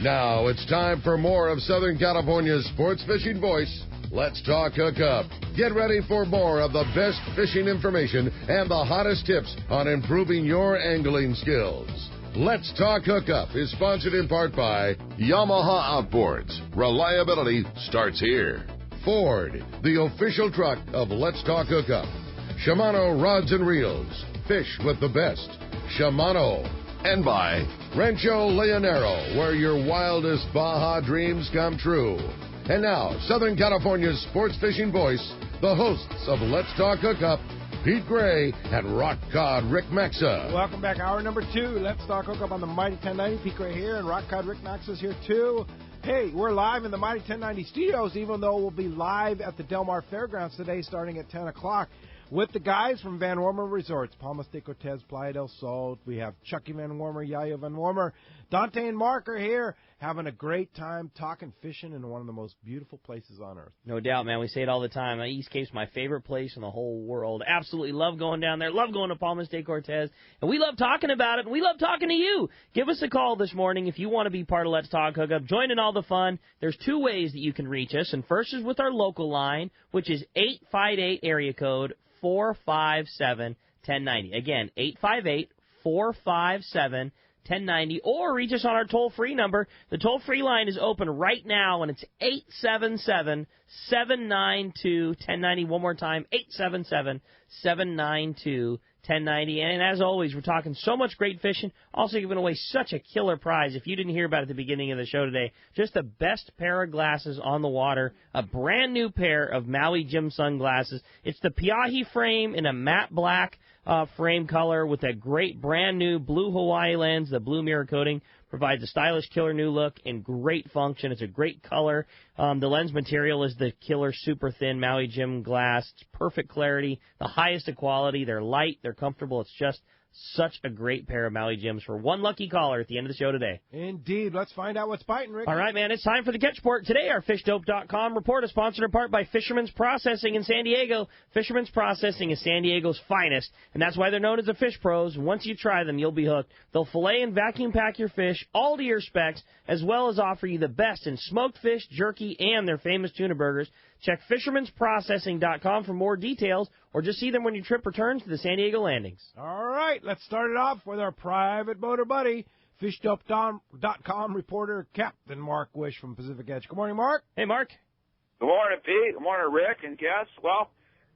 Now it's time for more of Southern California's sports fishing voice. Let's talk Hookup. Get ready for more of the best fishing information and the hottest tips on improving your angling skills. Let's Talk Hookup is sponsored in part by Yamaha Outboards. Reliability starts here. Ford, the official truck of Let's Talk Hookup. Shimano Rods and Reels. Fish with the best. Shimano. And by Rancho Leonero, where your wildest Baja dreams come true. And now, Southern California's sports fishing voice, the hosts of Let's Talk Hookup, Pete Gray and Rock Cod Rick Maxa. Welcome back. Hour number 2. Let's Talk Hookup on the Mighty 1090. Pete Gray here, and Rock Cod Rick Maxa's here too. Hey, we're live in the Mighty 1090 studios, even though we'll be live at the Del Mar Fairgrounds today starting at 10 o'clock. With the guys from VanWormer Resorts, Palmas de Cortez, Playa del Sol. We have Chucky VanWormer, Yayo VanWormer. Dante and Mark are here having a great time talking fishing in one of the most beautiful places on earth. No doubt, man. We say it all the time. The East Cape's my favorite place in the whole world. Absolutely love going down there. Love going to Palmas de Cortez. And we love talking about it. And we love talking to you. Give us a call this morning if you want to be part of Let's Talk Hookup. Join in all the fun. There's 2 ways that you can reach us. And first is with our local line, which is 858 area code 457-1090. Again, 858-457-1090. Or reach us on our toll-free number. The toll-free line is open right now, and it's 877-792-1090. One more time, 877-792-1090. And as always, we're talking so much great fishing, also giving away such a killer prize. If you didn't hear about it at the beginning of the show today, just the best pair of glasses on the water, a brand new pair of Maui Jim sunglasses. It's the Piahi frame in a matte black frame color with a great brand new blue Hawaii lens. The blue mirror coating provides a stylish killer new look and great function. It's a great color. The lens material is the killer super thin Maui Jim glass. It's perfect clarity, the highest of quality. They're light, they're comfortable. It's just such a great pair of Maui Jims for one lucky caller at the end of the show today. Indeed. Let's find out what's biting, Rick. All right, man. It's time for the Catch Report. Today, our FishDope.com report is sponsored in part by Fisherman's Processing in San Diego. Fisherman's Processing is San Diego's finest, and that's why they're known as the Fish Pros. Once you try them, you'll be hooked. They'll fillet and vacuum pack your fish, all to your specs, as well as offer you the best in smoked fish, jerky, and their famous tuna burgers. Check Fisherman'sProcessing.com for more details, or just see them when your trip returns to the San Diego landings. All right, let's start it off with our private boater buddy, FishDope.com reporter Captain Mark Wish from Pacific Edge. Good morning, Mark. Hey, Mark. Good morning, Pete. Good morning, Rick and guests. Well,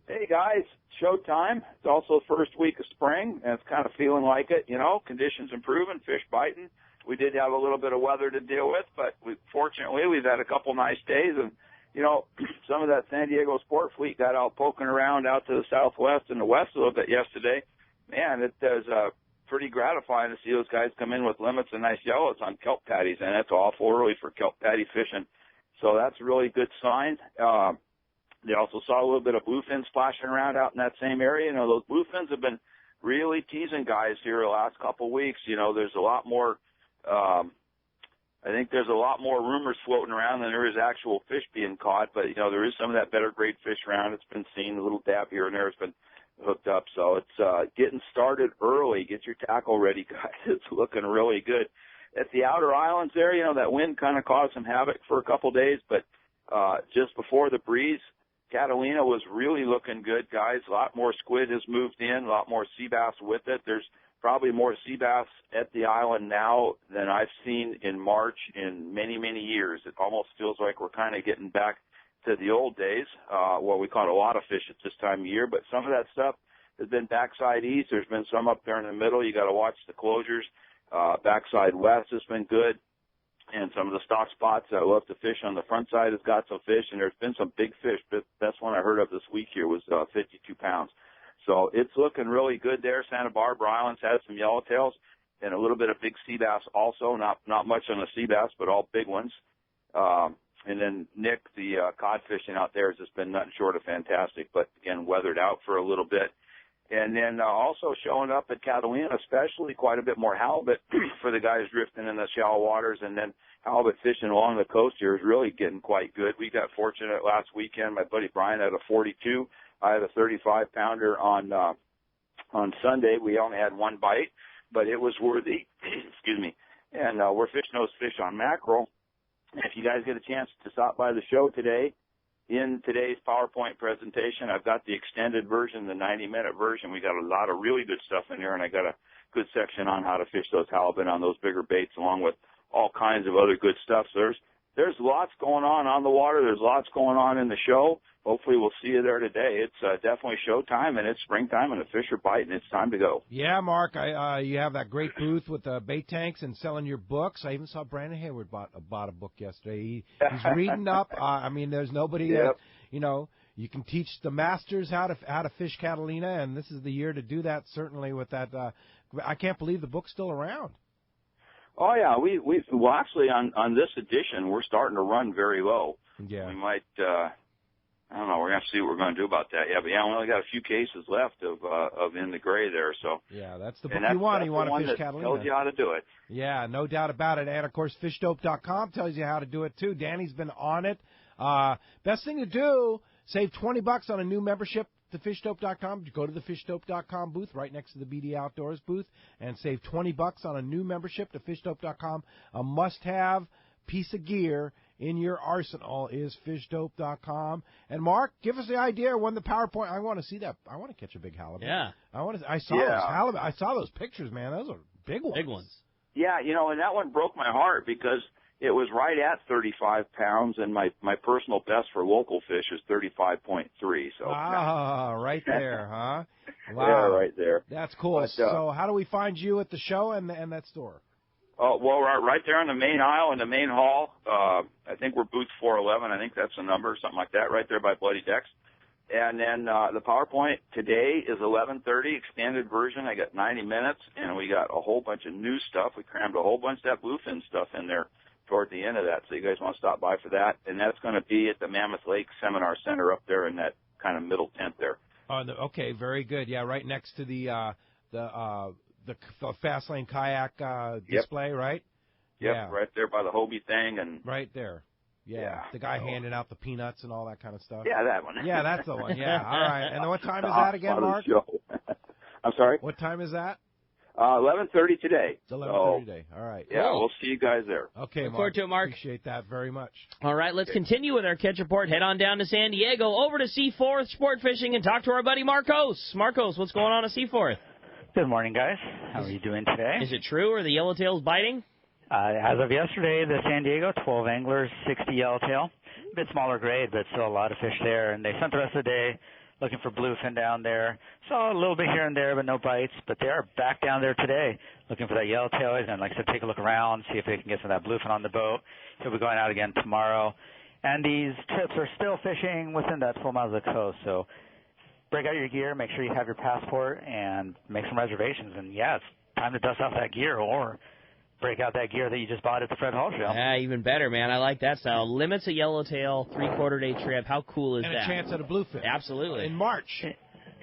hey, guys, showtime. It's also the first week of spring, and it's kind of feeling like it. You know, conditions improving, fish biting. We did have a little bit of weather to deal with, but fortunately we've had a couple nice days, and you know, some of that San Diego sport fleet got out poking around out to the southwest and the west a little bit yesterday. Man, it is pretty gratifying to see those guys come in with limits and nice yellows on kelp patties, and that's awful early for kelp patty fishing. So that's a really good sign. They also saw a little bit of bluefin splashing around out in that same area. You know, those bluefins have been really teasing guys here the last couple of weeks. You know, there's a lot more I think there's a lot more rumors floating around than there is actual fish being caught, but, you know, there is some of that better grade fish around. It's been seen, a little dab here and there has been hooked up. So it's getting started early. Get your tackle ready, guys. It's looking really good. At the outer islands there, you know, that wind kind of caused some havoc for a couple days, but just before the breeze, Catalina was really looking good, guys. A lot more squid has moved in, a lot more sea bass with it. There's probably more sea bass at the island now than I've seen in March in many, many years. It almost feels like we're kind of getting back to the old days. Well, we caught a lot of fish at this time of year, but some of that stuff has been backside east. There's been some up there in the middle. You got to watch the closures. Backside west has been good. And some of the stock spots that love to fish on the front side has got some fish, and there's been some big fish. But best one I heard of this week here was 52 pounds. So it's looking really good there. Santa Barbara Islands has some yellowtails and a little bit of big sea bass also. Not much on the sea bass, but all big ones. And then Nick, the cod fishing out there has just been nothing short of fantastic, but again, weathered out for a little bit. And then also showing up at Catalina, especially quite a bit more halibut for the guys drifting in the shallow waters, and then halibut fishing along the coast here is really getting quite good. We got fortunate last weekend. My buddy Brian had a 42. I had a 35-pounder on Sunday. We only had one bite, but it was worthy. Excuse me. and we're fishing those fish on mackerel. And if you guys get a chance to stop by the show today, in today's PowerPoint presentation, I've got the extended version, the 90-minute version. We got a lot of really good stuff in here, and I got a good section on how to fish those halibut on those bigger baits, along with all kinds of other good stuff. So there's lots going on the water. There's lots going on in the show. Hopefully we'll see you there today. It's definitely showtime, and it's springtime, and the fish are biting. It's time to go. Yeah, Mark, you have that great booth with the bait tanks and selling your books. I even saw Brandon Hayward bought a book yesterday. He's reading up. I mean, there's nobody, Yep. You can teach the masters how to fish Catalina, and this is the year to do that, certainly with that. I can't believe the book's still around. Oh, yeah. Well, actually, on this edition, we're starting to run very low. Yeah. We might, I don't know, we're going to see what we're going to do about that. Yeah, but yeah, we only got a few cases left of In the Gray there. So yeah, that's the book you want. You want to fish Catalina. Tells you how to do it. Yeah, no doubt about it. And, of course, fishdope.com tells you how to do it, too. Danny's been on it. Best thing to do, save $20 on a new membership to fishdope.com. Go to the fishdope.com booth right next to the BD Outdoors booth and save $20 on a new membership to fishdope.com. A must-have piece of gear in your arsenal is fishdope.com. And Mark, give us the idea when the PowerPoint. I want to see that. I want to catch a big halibut. Yeah. I saw those halibut. I saw those pictures, man. Those are big ones. Big ones. Yeah, and that one broke my heart because it was right at 35 pounds, and my personal best for local fish is 35.3. So right there, huh? Wow, yeah, right there. That's cool. But, so how do we find you at the show and that store? Well, right there on the main aisle in the main hall. I think we're booth 411. I think that's the number, something like that, right there by Bloody Decks. And then the PowerPoint today is 11:30, extended version. I got 90 minutes, and we got a whole bunch of new stuff. We crammed a whole bunch of that bluefin stuff in there toward the end of that, so you guys want to stop by for that. And that's going to be at the Mammoth Lake Seminar Center up there in that kind of middle tent there. Okay, very good. Yeah, right next to the Fast Lane Kayak display, right? Yep, yeah. Right there by the Hobie thing. And right there. Yeah. The guy handing out the peanuts and all that kind of stuff. Yeah, that one. Yeah, that's the one. Yeah, all right. And what time is that again, Mark? I'm sorry? What time is that? 11:30 today. It's 11:30 today. All right. Yeah, cool. We'll see you guys there. Okay, Look forward to it, Mark. Appreciate that very much. All right, let's continue with our catch report. Head on down to San Diego, over to Seaforth Sport Fishing, and talk to our buddy Marcos. Marcos, what's going on at Seaforth? Good morning, guys. How are you doing today? Is it true? Are the yellowtails biting? As of yesterday, the San Diego, 12 anglers, 60 yellowtail. A bit smaller grade, but still a lot of fish there. And they spent the rest of the day looking for bluefin down there. Saw a little bit here and there, but no bites. But they are back down there today looking for that yellowtail. And like I said, take a look around, see if they can get some of that bluefin on the boat. He'll be going out again tomorrow. And these trips are still fishing within that 12 miles of the coast. So break out your gear, make sure you have your passport, and make some reservations. And, yeah, it's time to dust off that gear or break out that gear that you just bought at the Fred Hall show. Yeah, even better, man. I like that style. Limits a yellowtail, 3/4 day trip. How cool is that? And a chance at a bluefin. Absolutely. In March.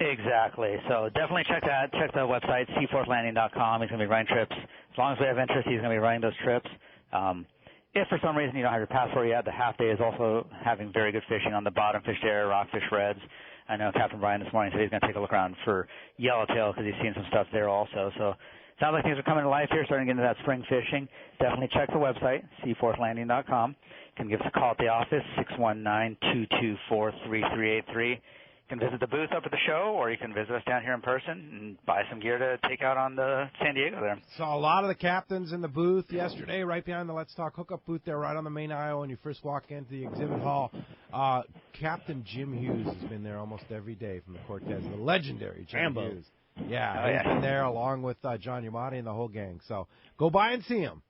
Exactly. So definitely check that. Check the website, seaforthlanding.com. He's going to be running trips. As long as we have interest, he's going to be running those trips. If for some reason you don't have your passport yet, the half day is also having very good fishing on the bottom fish there, rockfish reds. I know Captain Brian this morning said he's going to take a look around for yellowtail because he's seen some stuff there also. So sounds like things are coming to life here, starting to get into that spring fishing. Definitely check the website, seaforthlanding.com. You can give us a call at the office, 619-224-3383. You can visit the booth up at the show, or you can visit us down here in person and buy some gear to take out on the San Diego there. Saw a lot of the captains in the booth yesterday, right behind the Let's Talk Hookup booth there, right on the main aisle when you first walk into the exhibit hall. Captain Jim Hughes has been there almost every day from the Cortez, the legendary Jim Hughes. Yeah, he's been there along with John Yamati and the whole gang. So go by and see him.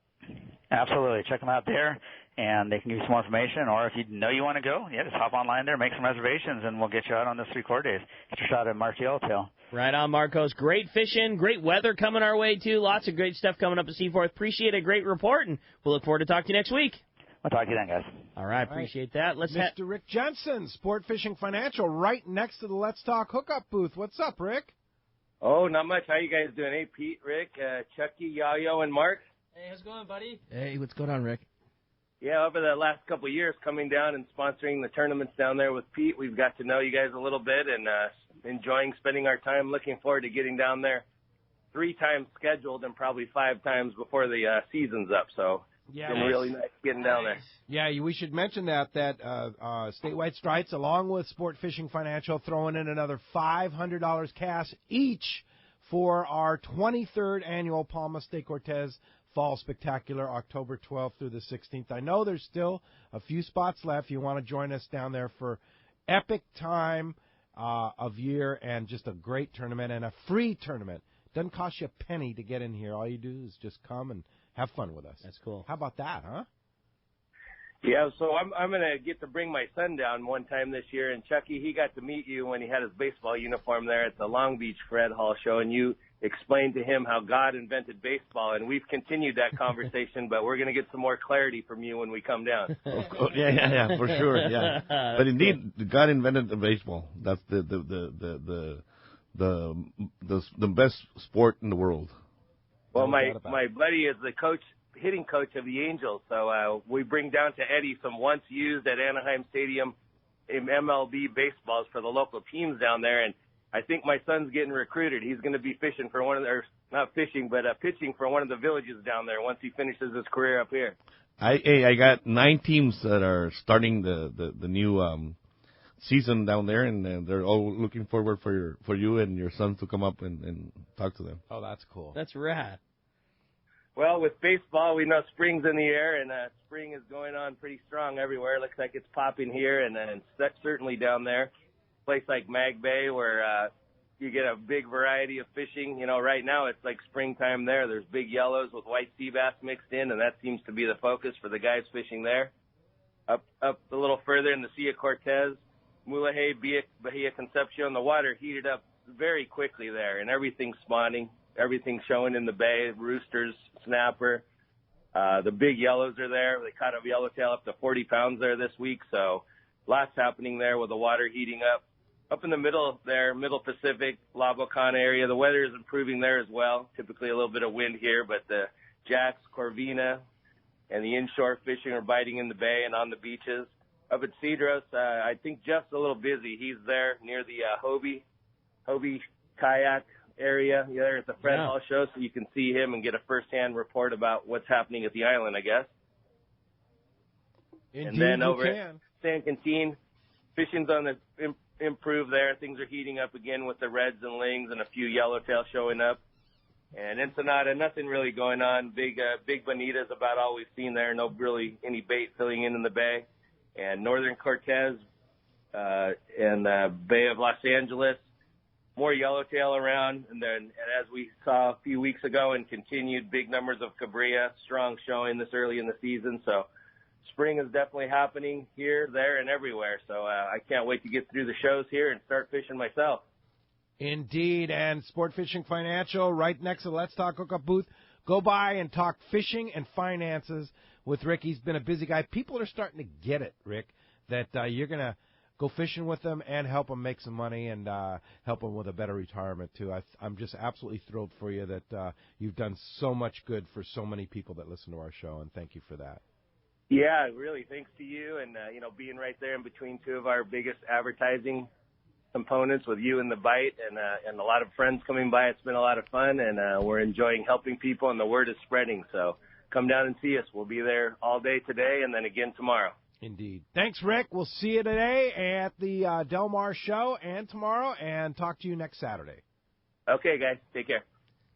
Absolutely. Check them out there, and they can give you some more information. Or if you know you want to go, just hop online there, make some reservations, and we'll get you out on those 3/4 days. Get your shot at Mark Yellowtail. Right on, Marcos. Great fishing, great weather coming our way, too. Lots of great stuff coming up at Seaforth. Appreciate a great report, and we'll look forward to talking to you next week. We'll talk to you then, guys. All right, appreciate that. Mr. Rick Jensen, Sport Fishing Financial, right next to the Let's Talk Hookup booth. What's up, Rick? Oh, not much. How you guys doing? Hey, Pete, Rick, Chucky, Yayo, and Mark. Hey, how's it going, buddy? Hey, what's going on, Rick? Yeah, over the last couple of years, coming down and sponsoring the tournaments down there with Pete, we've got to know you guys a little bit and enjoying spending our time. Looking forward to getting down there. 3 times scheduled and probably 5 times before the season's up. So Yeah, it's been really nice getting down there. Yeah, we should mention that Statewide Strites, along with Sport Fishing Financial, throwing in another $500 cash each for our 23rd annual Palmas de Cortez Fall Spectacular, October 12th through the 16th. I know there's still a few spots left. You want to join us down there for epic time of year and just a great tournament and a free tournament. Doesn't cost you a penny to get in here. All you do is just come and have fun with us. That's cool. How about that, huh? Yeah, so I'm going to get to bring my son down one time this year. And, Chucky, he got to meet you when he had his baseball uniform there at the Long Beach Fred Hall show, and you explained to him how God invented baseball. And we've continued that conversation, but we're going to get some more clarity from you when we come down. Of course, yeah, for sure, yeah. But indeed, God invented the baseball. That's the best sport in the world. Well, my buddy is the hitting coach of the Angels, so we bring down to Eddie some once used at Anaheim Stadium MLB baseballs for the local teams down there, and I think my son's getting recruited. He's going to be fishing for pitching for one of the villages down there once he finishes his career up here. I got 9 teams that are starting the new season down there, and they're all looking forward for you and your son to come up and talk to them. Oh, that's cool. That's rad. Well, with baseball, we know spring's in the air, and spring is going on pretty strong everywhere. Looks like it's popping here, and certainly down there. A place like Mag Bay where you get a big variety of fishing. You know, right now it's like springtime there. There's big yellows with white sea bass mixed in, and that seems to be the focus for the guys fishing there. Up a little further in the Sea of Cortez, Mulahey, Bahia Concepcion, the water heated up very quickly there, and everything's spawning. Everything's showing in the bay, roosters, snapper. The big yellows are there. They caught a yellowtail up to 40 pounds there this week, so lots happening there with the water heating up. Up in the middle there, Middle Pacific, La Bocana area, the weather is improving there as well. Typically a little bit of wind here, but the jacks, corvina, and the inshore fishing are biting in the bay and on the beaches. Up at Cedros, I think Jeff's a little busy. He's there near the Hobie kayak area there at the Fred Hall show, so you can see him and get a first-hand report about what's happening at the island, I guess. Indeed, and then over at San Quintin, fishing's on the improve there. Things are heating up again with the reds and lings and a few yellowtail showing up. And Ensenada, nothing really going on. Big bonita's about all we've seen there. No really any bait filling in the bay. And Northern Cortez and Bay of Los Angeles, more yellowtail around, and as we saw a few weeks ago, and continued big numbers of cabrilla, strong showing this early in the season. So spring is definitely happening here, there, and everywhere. So I can't wait to get through the shows here and start fishing myself. Indeed, and Sport Fishing Financial right next to the Let's Talk Hookup booth. Go by and talk fishing and finances with Rick. He's been a busy guy. People are starting to get it, Rick, that you're going to go fishing with them and help them make some money and help them with a better retirement, too. I'm just absolutely thrilled for you that you've done so much good for so many people that listen to our show, and thank you for that. Yeah, really, thanks to you and, being right there in between two of our biggest advertising components with you and the Bite and a lot of friends coming by. It's been a lot of fun, and we're enjoying helping people, and the word is spreading. So come down and see us. We'll be there all day today and then again tomorrow. Indeed. Thanks, Rick. We'll see you today at the Del Mar show and tomorrow, and talk to you next Saturday. Okay, guys. Take care.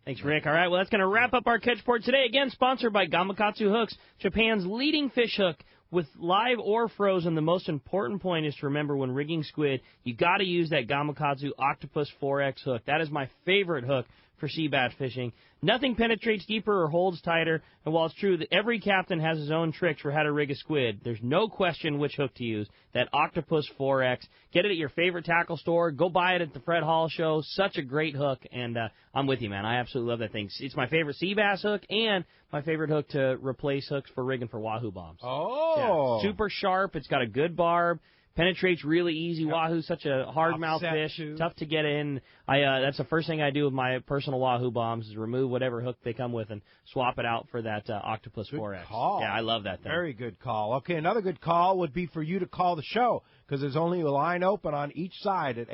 Thanks, Rick. All right, well, that's going to wrap up our catch report today. Again, sponsored by Gamakatsu Hooks, Japan's leading fish hook. With live or frozen, the most important point is to remember when rigging squid, you got to use that Gamakatsu Octopus 4X hook. That is my favorite hook for sea bass fishing. Nothing penetrates deeper or holds tighter, and while it's true that every captain has his own tricks for how to rig a squid, there's no question which hook to use, that Octopus 4X. Get it at your favorite tackle store. Go buy it at the Fred Hall show. Such a great hook, and I'm with you, man. I absolutely love that thing. It's my favorite sea bass hook and my favorite hook to replace hooks for rigging for wahoo bombs. Oh. Yeah, super sharp. It's got a good barb. Penetrates really easy. Yep. Wahoo's such a hard-mouthed fish, too. Tough to get in. That's the first thing I do with my personal wahoo bombs is remove whatever hook they come with and swap it out for that Octopus 4X. Call. Yeah, I love that thing. Very good call. Okay, another good call would be for you to call the show because there's only a line open on each side at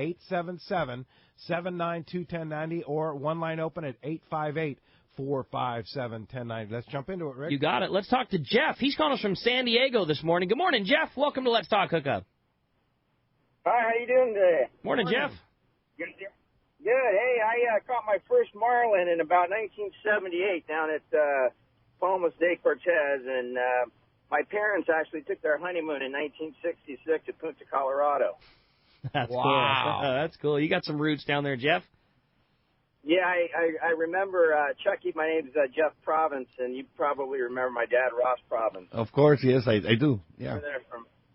792-1090, or one line open at 858-457-1090. Let's jump into it, Rick. You got it. Let's talk to Jeff. He's calling us from San Diego this morning. Good morning, Jeff. Welcome to Let's Talk Hookup. Hi, how you doing today? Morning, Jeff. Good. Hey, I caught my first marlin in about 1978 down at Palmas de Cortez, and my parents actually took their honeymoon in 1966 at Punta Colorado. That's cool. That's cool. You got some roots down there, Jeff? Yeah, I remember, Chucky, my name's Jeff Province, and you probably remember my dad, Ross Province. Of course, yes, I do. Yeah. We're there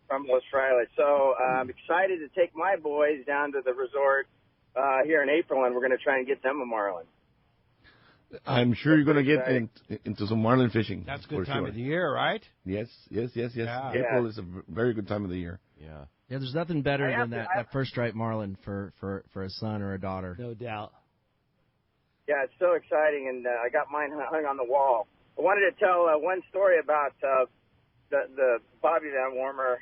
from Los Frailes. So I'm excited to take my boys down to the resort here in April, and we're going to try and get them a marlin. I'm sure you're going to get into some marlin fishing. That's a good time of the year, right? Yes. Yeah. April is a very good time of the year. Yeah. Yeah, there's nothing better than that first striped marlin for a son or a daughter. No doubt. Yeah, it's so exciting, and I got mine hung on the wall. I wanted to tell one story about the Bobby VanWormer.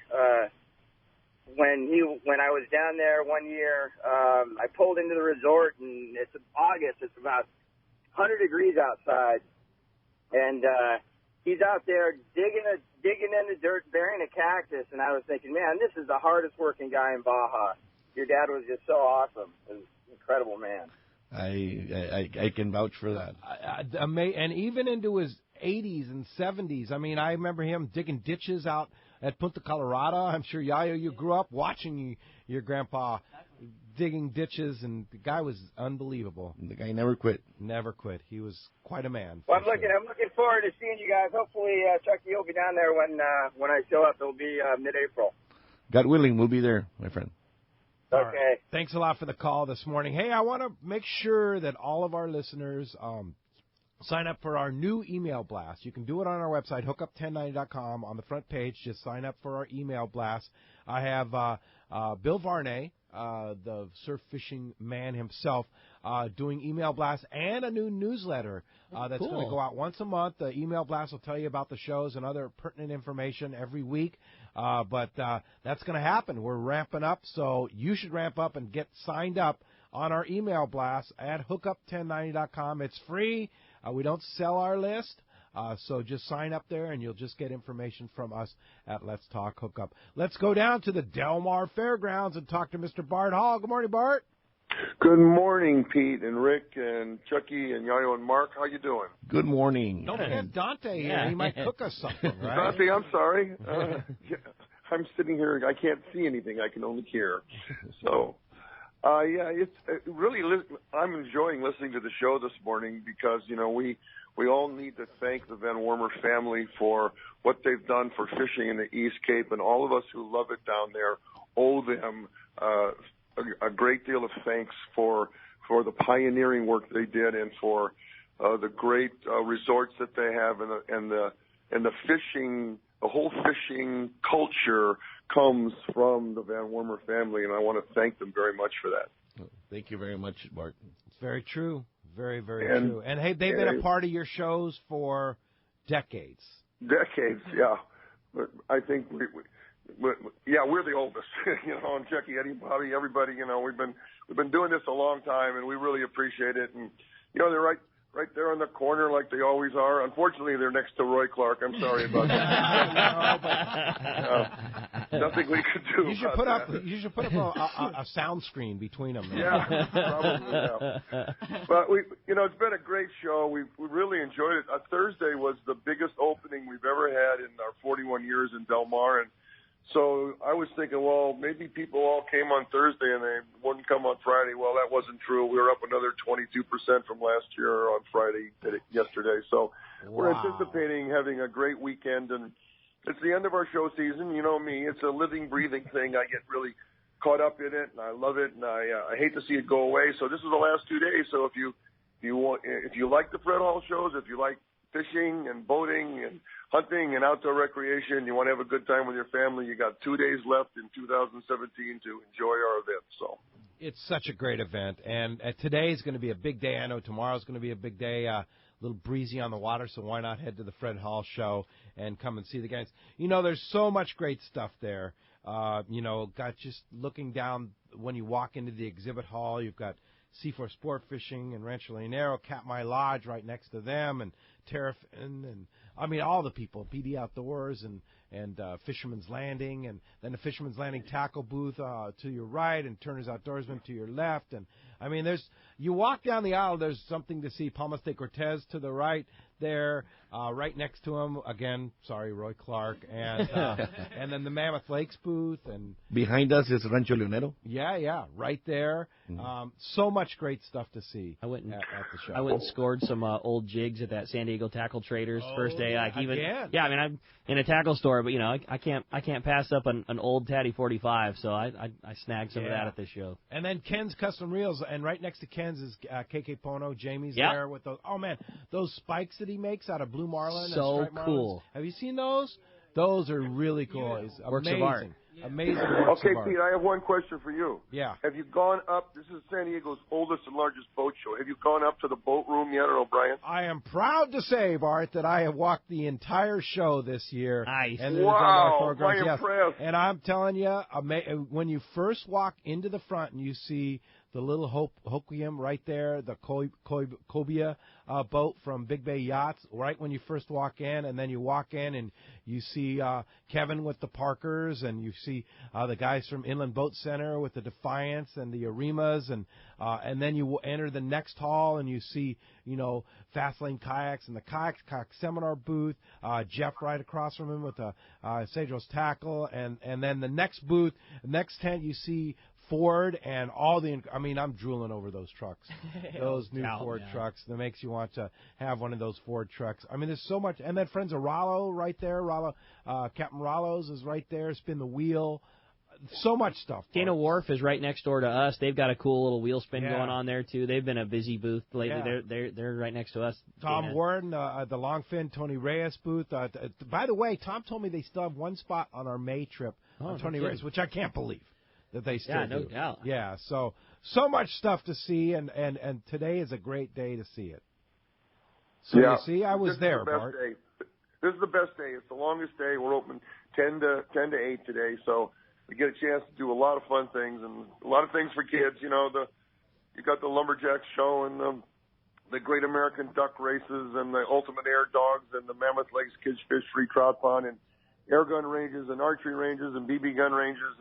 When I was down there one year, I pulled into the resort, and it's August. It's about 100 degrees outside, and he's out there digging in the dirt, burying a cactus, and I was thinking, man, this is the hardest working guy in Baja. Your dad was just so awesome. An incredible man. I can vouch for that. And even into his 80s and 70s. I mean, I remember him digging ditches out at Punta Colorado. I'm sure, Yayo, you grew up watching your grandpa digging ditches, and the guy was unbelievable. The guy never quit. Never quit. He was quite a man. Well, I'm looking forward to seeing you guys. Hopefully, Chucky, you'll be down there when I show up. It'll be mid-April. God willing, we'll be there, my friend. Okay. Right. Thanks a lot for the call this morning. Hey, I want to make sure that all of our listeners sign up for our new email blast. You can do it on our website, hookup1090.com. On the front page, just sign up for our email blast. I have Bill Varney, the surf fishing man himself, doing email blasts and a new newsletter that's going to go out once a month. The email blast will tell you about the shows and other pertinent information every week. But that's going to happen. We're ramping up, so you should ramp up and get signed up on our email blast at hookup1090.com. It's free. We don't sell our list. So just sign up there, and you'll just get information from us at Let's Talk Hookup. Let's go down to the Del Mar Fairgrounds and talk to Mr. Bart Hall. Good morning, Bart. Good morning, Pete and Rick and Chucky and Yayo and Mark. How you doing? Good morning. Don't forget Dante here. He might cook us something, right? Dante, I'm sorry. I'm sitting here. I can't see anything. I can only hear. So, it's really. I'm enjoying listening to the show this morning because we all need to thank the VanWormer family for what they've done for fishing in the East Cape, and all of us who love it down there owe them a great deal of thanks for the pioneering work they did, and for the great resorts that they have, and the fishing. The whole fishing culture comes from the VanWormer family, and I want to thank them very much for that. Thank you very much, Bart. It's very true. Very, very true. And, hey, they've been a part of your shows for decades. Decades, yeah. But I think, we're the oldest. And Chucky, Eddie, Bobby, everybody, we've been doing this a long time, and we really appreciate it. And, they're right there in the corner like they always are. Unfortunately, they're next to Roy Clark. I'm sorry about that. Nothing we could do. You should put up a sound screen between them. Yeah, probably. Yeah. But it's been a great show. We really enjoyed it. Thursday was the biggest opening we've ever had in our 41 years in Del Mar, and so I was thinking, well, maybe people all came on Thursday and they wouldn't come on Friday. Well, that wasn't true. We were up another 22% from last year on Friday, yesterday. So We're anticipating having a great weekend, and it's the end of our show season. You know me. It's a living, breathing thing. I get really caught up in it, and I love it, and I hate to see it go away. So this is the last 2 days. So if you like the Fred Hall shows, if you like fishing and boating and hunting and outdoor recreation, you want to have a good time with your family, you got 2 days left in 2017 to enjoy our event. So it's such a great event, and today is going to be a big day. I know tomorrow's going to be a big day, a little breezy on the water, so why not head to the Fred Hall show and come and see the guys. There's so much great stuff there. Got just looking down when you walk into the exhibit hall, you've got C4 Sport Fishing and Rancho Leonero, Katmai Lodge right next to them, and Terrafin, and I mean all the people, PD Outdoors and Fisherman's Landing, and then the Fisherman's Landing tackle booth to your right, and Turner's Outdoorsman to your left, and I mean you walk down the aisle, there's something to see. Palmas de Cortez to the right there, right next to him again. Sorry, Roy Clark, and and then the Mammoth Lakes booth, and behind us is Rancho Leonero. Yeah, right there. So much great stuff to see. I went and, at the show. I went and scored some old jigs at that San Diego Tackle Traders first day. I mean, I'm in a tackle store, but I can't pass up an old Tatty 45, so I snagged some of that at this show. And then Ken's Custom Reels, and right next to Ken's is KK Pono. Jamie's Yep. there with those. Oh man, those spikes that he makes out of blue marlin. So and cool. Have you seen those? Those are really cool. It's Works amazing. of art. Amazing works Okay, of art. Pete, I have one question for you. Yeah. Have you gone up? This is San Diego's oldest and largest boat show. Have you gone up to the boat room yet, or O'Brien? I am proud to say, Bart, that I have walked the entire show this year. Nice. And Wow, I'm impressed. And I'm telling you, when you first walk into the front and you see the little Hoquiam right there, the Cobia boat from Big Bay Yachts, right when you first walk in, and then you walk in and you see Kevin with the Parkers, and you see the guys from Inland Boat Center with the Defiance and the Arimas, and then you enter the next hall and you see, Fastlane Kayaks and the Kayak Seminar booth, Jeff right across from him with the Cedros Tackle, and then the next booth, next tent you see Ford and all the. I mean, I'm drooling over those trucks, those new Ford trucks. That makes you want to have one of those Ford trucks. I mean, there's so much. And then Friends of Rollo right there. Captain Rollo's is right there. Spin the Wheel. So much stuff. Dana Wharf is right next door to us. They've got a cool little wheel spin going on there too. They've been a busy booth lately. Yeah. They're right next to us. Tom Warren, the Longfin Tony Reyes booth. By the way, Tom told me they still have one spot on our May trip on Tony Reyes, which I can't believe that they still do. No doubt. Yeah, so much stuff to see, and today is a great day to see it. So you see, I was there, Bart. Day. This is the best day. It's the longest day. We're open 10 to 8 today, so we get a chance to do a lot of fun things and a lot of things for kids. You got the Lumberjack show and the Great American Duck races and the Ultimate Air Dogs and the Mammoth Lakes Kids Fish Free Trout Pond and air gun ranges and archery ranges and BB gun ranges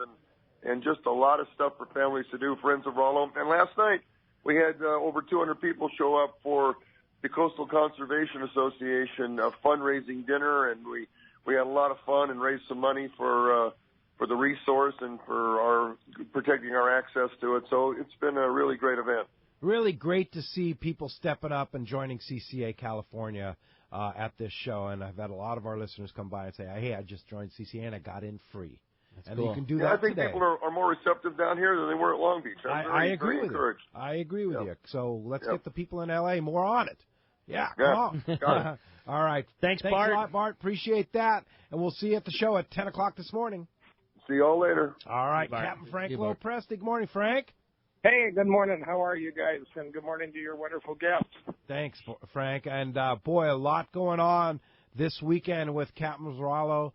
and just a lot of stuff for families to do, Friends of Rollo. And last night we had over 200 people show up for the Coastal Conservation Association fundraising dinner, and we had a lot of fun and raised some money for the resource and for protecting our access to it. So it's been a really great event. Really great to see people stepping up and joining CCA California at this show. And I've had a lot of our listeners come by and say, hey, I just joined CCA and I got in free. That's and cool. you can do that I think today. people are more receptive down here than they were at Long Beach. I agree with you. I agree with you. So let's get the people in L.A. more on it. Yeah, come on. Got it. All right. Thanks, Bart. A lot, Bart. Appreciate that. And we'll see you at the show at 10 o'clock this morning. See you all later. All right. Captain Frank Lopresti. Good morning, Frank. Hey, good morning. How are you guys? And good morning to your wonderful guests. Thanks, Frank. And, boy, a lot going on this weekend with Captain Rollo,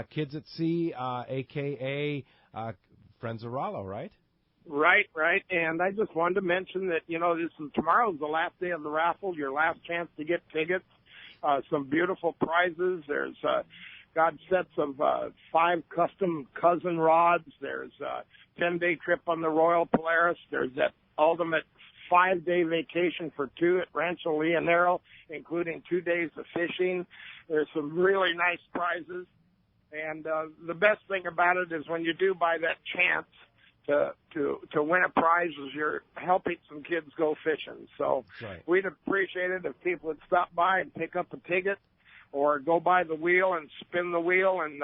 Kids at Sea, a.k.a. Friends of Rollo, right? Right. And I just wanted to mention that, tomorrow's the last day of the raffle, your last chance to get tickets. Some beautiful prizes. There's got sets of 5 custom cousin rods. There's a 10-day trip on the Royal Polaris. There's that ultimate 5-day vacation for 2 at Rancho Leonero, including 2 days of fishing. There's some really nice prizes. And the best thing about it is when you do buy that chance to win a prize, is you're helping some kids go fishing. So we'd appreciate it if people would stop by and pick up a ticket or go by the wheel and spin the wheel, and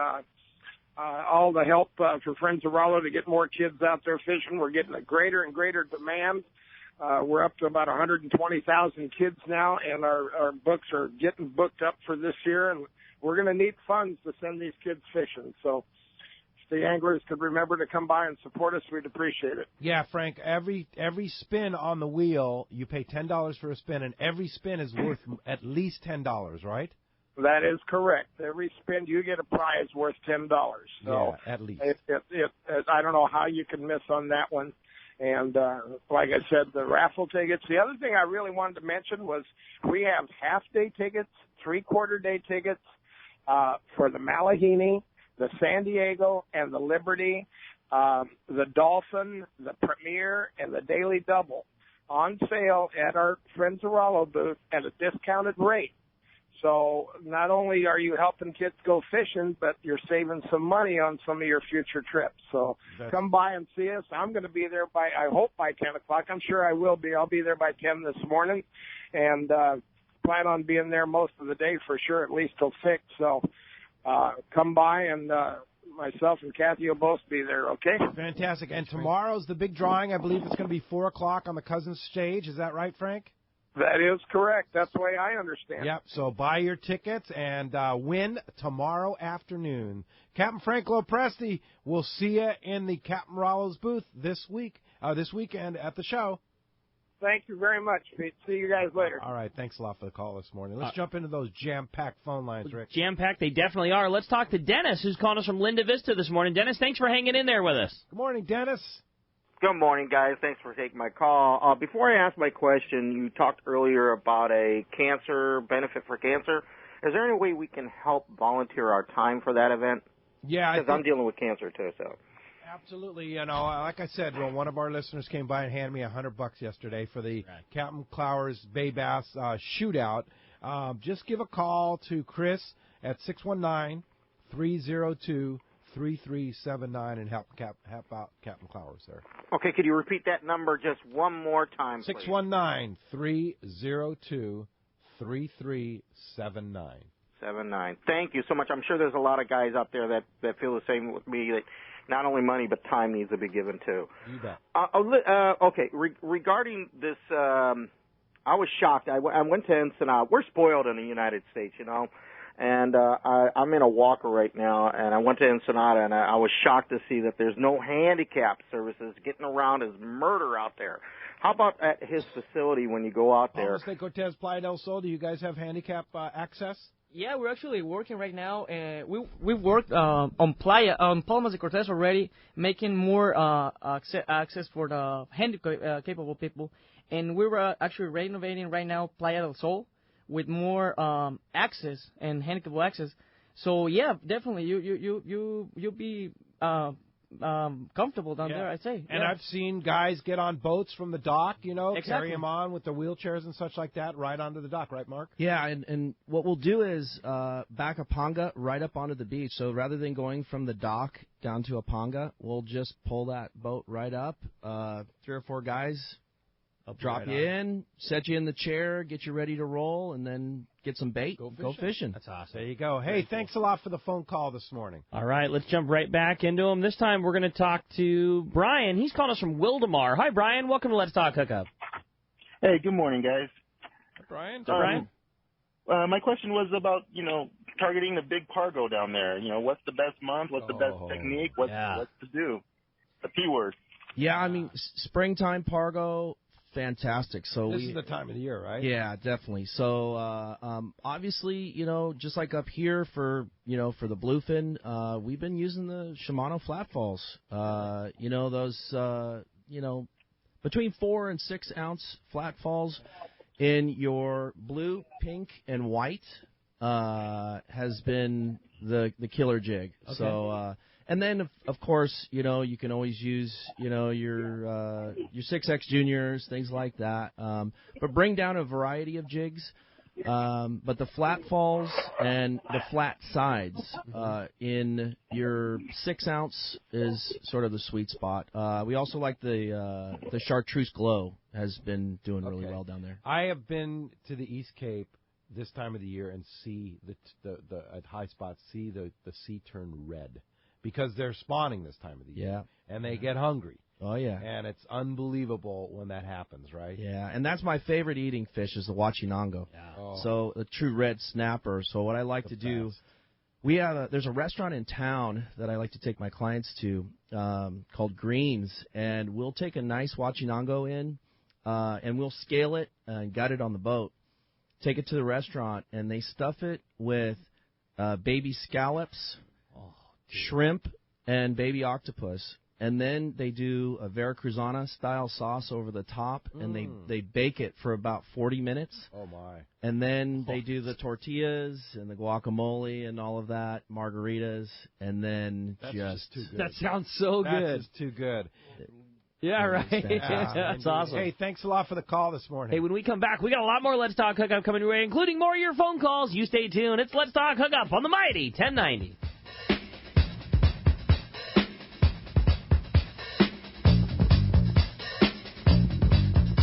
all the help for Friends of Rollo to get more kids out there fishing. We're getting a greater and greater demand. We're up to about 120,000 kids now, and our books are getting booked up for this year, and we're going to need funds to send these kids fishing. So if the anglers could remember to come by and support us, we'd appreciate it. Yeah, Frank, every spin on the wheel, you pay $10 for a spin, and every spin is worth at least $10, right? That is correct. Every spin, you get a prize worth $10. So yeah, at least. I don't know how you can miss on that one. And like I said, the raffle tickets. The other thing I really wanted to mention was we have half-day tickets, three-quarter-day tickets for the Malahini, the San Diego, and the Liberty, the Dolphin, the Premier, and the Daily Double on sale at our Friends of Rollo booth at a discounted rate. So not only are you helping kids go fishing, but you're saving some money on some of your future trips. So come by and see us. I'm going to be there I hope by 10 o'clock. I'm sure I will be. I'll be there by 10 this morning, and plan on being there most of the day for sure, at least till 6. So come by, and myself and Kathy will both be there, okay? Fantastic. And tomorrow's the big drawing. I believe it's going to be 4 o'clock on the Cousins stage. Is that right, Frank? That is correct. That's the way I understand. Yep. So buy your tickets and win tomorrow afternoon. Captain Frank Lopresti, we'll see you in the Captain Rollo's booth this weekend at the show. Thank you very much, Pete. See you guys later. All right. Thanks a lot for the call this morning. Let's jump into those jam-packed phone lines, Rick. Jam-packed, they definitely are. Let's talk to Dennis, who's calling us from Linda Vista this morning. Dennis, thanks for hanging in there with us. Good morning, Dennis. Good morning, guys. Thanks for taking my call. Before I ask my question, you talked earlier about a cancer benefit for cancer. Is there any way we can help volunteer our time for that event? Yeah, because I'm dealing with cancer too. So absolutely. You know, like I said, well, one of our listeners came by and handed me $100 yesterday for the Captain Clowers Bay Bass shootout. Just give a call to Chris at 619-302-3379 and help out Captain Clowers there. Okay, could you repeat that number just one more time, please? 619-302-3379. 79. Thank you so much. I'm sure there's a lot of guys out there that feel the same with me, that not only money but time needs to be given too. You bet. Okay, regarding this, I was shocked. I went to Ensenada. We're spoiled in the United States, you know. And I'm in a walker right now, and I went to Ensenada, and I was shocked to see that there's no handicap services. Getting around is murder out there. How about at his facility when you go out there? Palmas de Cortez, Playa del Sol, do you guys have handicap access? Yeah, we're actually working right now. We've worked on Palmas de Cortez already, making more access for the handicap-capable people. And we were actually renovating right now Playa del Sol with more access and handicapable access. So yeah, definitely you'll be comfortable down there, I'd say. And I've seen guys get on boats from the dock, you know, exactly. carry them on with their wheelchairs and such like that, right onto the dock, right, Mark? Yeah, and what we'll do is back Apanga right up onto the beach. So rather than going from the dock down to Apanga, we'll just pull that boat right up. 3 or 4 guys drop you in, set you in the chair, get you ready to roll, and then get some bait. Go fishing. That's awesome. There you go. Hey, thanks a lot for the phone call this morning. All right, let's jump right back into them. This time we're going to talk to Brian. He's calling us from Wildemar. Hi, Brian. Welcome to Let's Talk Hookup. Hey, good morning, guys. Hi, Brian. Brian? My question was about, targeting the big cargo down there. What's the best month? What's the best technique? What's to do? The P word. Yeah, I mean, springtime pargo, fantastic. So this is the time of the year, right? Yeah, definitely. So obviously, just like up here for the bluefin, we've been using the Shimano flatfalls. Those between 4 and 6 ounce flatfalls in your blue, pink, and white has been the killer jig. Okay. So. And then, of course, you can always use, your 6X Juniors, things like that. But bring down a variety of jigs. But the flat falls and the flat sides in your 6 ounce is sort of the sweet spot. We also like the Chartreuse Glow has been doing really well down there. I have been to the East Cape this time of the year and see the at high spots the sea turn red. Because they're spawning this time of the year. Yeah. And they get hungry. Oh, yeah. And it's unbelievable when that happens, right? Yeah, and that's my favorite eating fish is the Huachinango. Yeah. Oh. So the true red snapper. So what I like to do, there's a restaurant in town that I like to take my clients to called Greens, and we'll take a nice Huachinango in, and we'll scale it and gut it on the boat, take it to the restaurant, and they stuff it with baby scallops, shrimp, and baby octopus, and then they do a Veracruzana style sauce over the top, and they bake it for about 40 minutes. Oh my! And then they do the tortillas and the guacamole and all of that, margaritas, and then just too good. That sounds so good. That's just too good. Yeah, right. That's awesome. Hey, thanks a lot for the call this morning. Hey, when we come back, we got a lot more Let's Talk Hookup coming your way, including more of your phone calls. You stay tuned. It's Let's Talk Hookup on the Mighty 1090.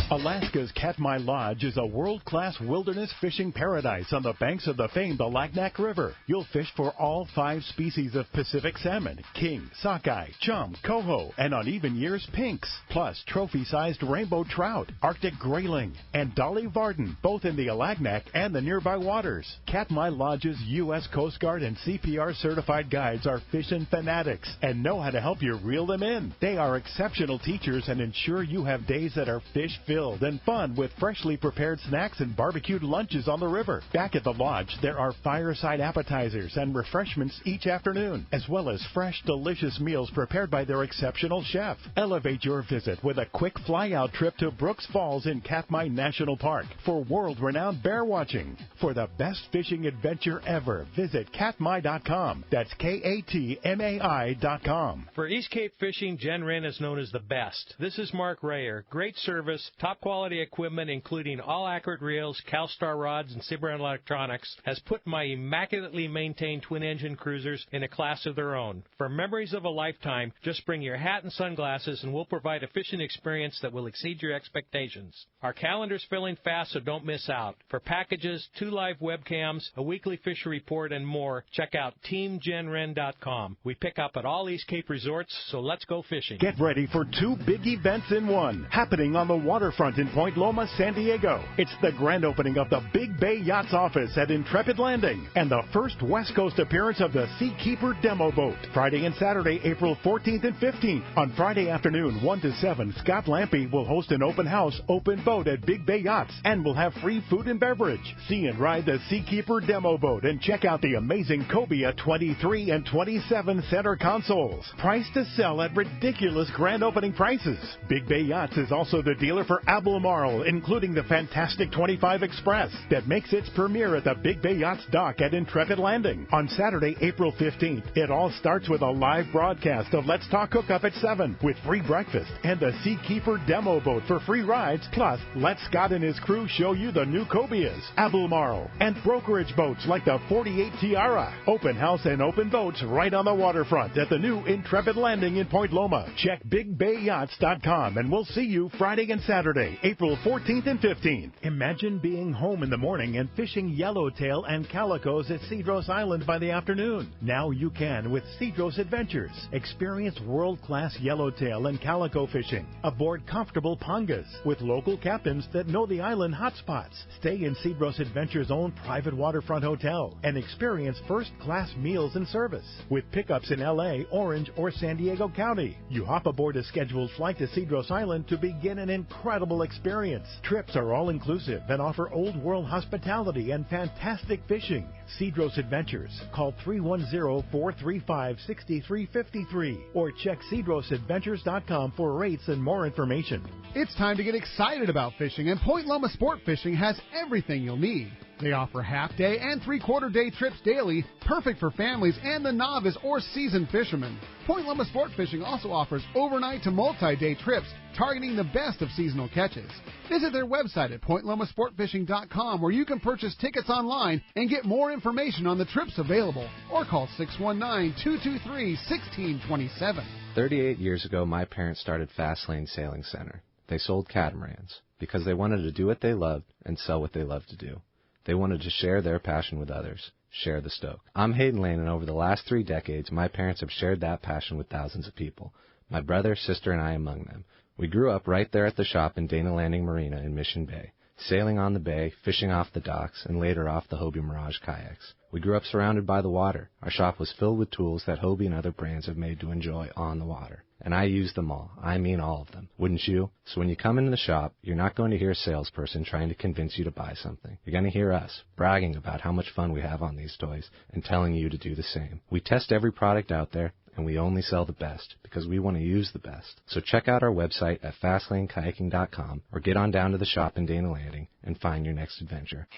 Alaska's Katmai Lodge is a world-class wilderness fishing paradise on the banks of the famed Alagnak River. You'll fish for all 5 species of Pacific salmon, king, sockeye, chum, coho, and on even years, pinks, plus trophy-sized rainbow trout, Arctic grayling, and Dolly Varden, both in the Alagnak and the nearby waters. Katmai Lodge's U.S. Coast Guard and CPR certified guides are fishing fanatics and know how to help you reel them in. They are exceptional teachers and ensure you have days that are fish-filled and fun with freshly prepared snacks and barbecued lunches on the river. Back at the lodge, there are fireside appetizers and refreshments each afternoon, as well as fresh, delicious meals prepared by their exceptional chef. Elevate your visit with a quick fly-out trip to Brooks Falls in Katmai National Park for world-renowned bear watching. For the best fishing adventure ever, visit katmai.com. That's KATMAI.com. For East Cape fishing, Jen Wren is known as the best. This is Mark Rayer. Great service, top quality equipment, including all accurate reels, CalStar rods, and Sibron electronics, has put my immaculately maintained twin-engine cruisers in a class of their own. For memories of a lifetime, just bring your hat and sunglasses, and we'll provide a fishing experience that will exceed your expectations. Our calendar's filling fast, so don't miss out. For packages, 2 live webcams, a weekly fishery report, and more, check out TeamJenRen.com. We pick up at all East Cape resorts, so let's go fishing. Get ready for 2 big events in one, happening on the waterfront in Point Loma, San Diego. It's the grand opening of the Big Bay Yachts office at Intrepid Landing and the first West Coast appearance of the Seakeeper demo boat. Friday and Saturday, April 14th and 15th. On Friday afternoon, 1 to 7, Scott Lampe will host an open house, open boat at Big Bay Yachts and will have free food and beverage. See and ride the Seakeeper demo boat and check out the amazing Cobia 23 and 27 center consoles. Priced to sell at ridiculous grand opening prices. Big Bay Yachts is also the dealer for Albemarle, including the fantastic 25 Express that makes its premiere at the Big Bay Yachts dock at Intrepid Landing. On Saturday, April 15th, it all starts with a live broadcast of Let's Talk Hookup at 7 with free breakfast and the Seakeeper demo boat for free rides. Plus, let Scott and his crew show you the new Cobias, Albemarle, and brokerage boats like the 48 Tiara. Open house and open boats right on the waterfront at the new Intrepid Landing in Point Loma. Check BigBayYachts.com and we'll see you Friday and Saturday, April 14th and 15th. Imagine being home in the morning and fishing yellowtail and calicos at Cedros Island by the afternoon. Now you can with Cedros Adventures. Experience world-class yellowtail and calico fishing aboard comfortable pangas with local captains that know the island hotspots. Stay in Cedros Adventures' own private waterfront hotel and experience first-class meals and service with pickups in L.A., Orange, or San Diego County. You hop aboard a scheduled flight to Cedros Island to begin an incredible experience. Trips are all-inclusive and offer old-world hospitality and fantastic fishing. Cedros Adventures. Call 310-435-6353 or check cedrosadventures.com for rates and more information. It's time to get excited about fishing, and Point Loma Sport Fishing has everything you'll need. They offer half-day and three-quarter-day trips daily, perfect for families and the novice or seasoned fishermen. Point Loma Sport Fishing also offers overnight to multi-day trips, targeting the best of seasonal catches. Visit their website at pointlomasportfishing.com, where you can purchase tickets online and get more information on the trips available, or call 619-223-1627. 38 years ago, my parents started Fastlane Sailing Center. They sold catamarans because they wanted to do what they loved and sell what they loved to do. They wanted to share their passion with others, share the stoke. I'm Hayden Lane, and over the last 3 decades, my parents have shared that passion with thousands of people, my brother, sister, and I among them. We grew up right there at the shop in Dana Landing Marina in Mission Bay, sailing on the bay, fishing off the docks, and later off the Hobie Mirage kayaks. We grew up surrounded by the water. Our shop was filled with tools that Hobie and other brands have made to enjoy on the water. And I use them all. I mean all of them. Wouldn't you? So when you come into the shop, you're not going to hear a salesperson trying to convince you to buy something. You're going to hear us bragging about how much fun we have on these toys and telling you to do the same. We test every product out there, and we only sell the best because we want to use the best. So check out our website at FastlaneKayaking.com or get on down to the shop in Dana Landing and find your next adventure.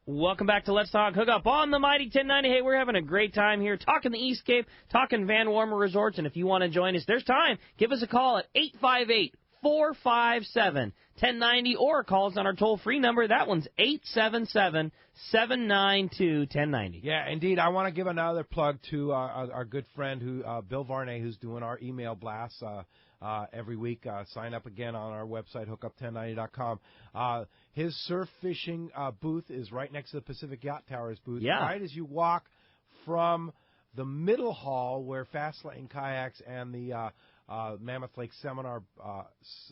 Welcome back to Let's Talk Hookup on the Mighty 1090. Hey, we're having a great time here talking the East Cape, talking VanWormer Resorts, and if you want to join us, there's time. Give us a call at 858-457-1090 or call us on our toll-free number. That one's 877-792-1090. Yeah, indeed. I want to give another plug to our good friend, Bill Varney, who's doing our email blasts every week. Sign up again on our website, hookup1090.com. His surf fishing booth is right next to the Pacific Yacht Towers booth. Yeah. Right as you walk from the middle hall where Fastlane Kayaks and the Mammoth Lake Seminar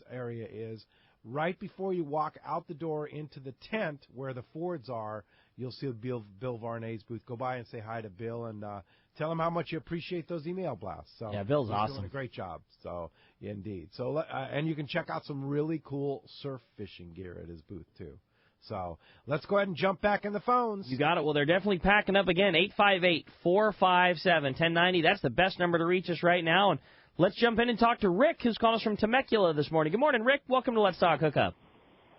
area is, right before you walk out the door into the tent where the Fords are, you'll see Bill Varney's booth. Go by and say hi to Bill and tell him how much you appreciate those email blasts. So yeah, Bill's he's awesome. doing a great job. So indeed. So and you can check out some really cool surf fishing gear at his booth too. So let's go ahead and jump back in the phones. You got it. Well, they're definitely packing up again. 858-457-1090. That's the best number to reach us right now. And let's jump in and talk to Rick, who's calling us from Temecula this morning. Good morning, Rick. Welcome to Let's Talk Hookup.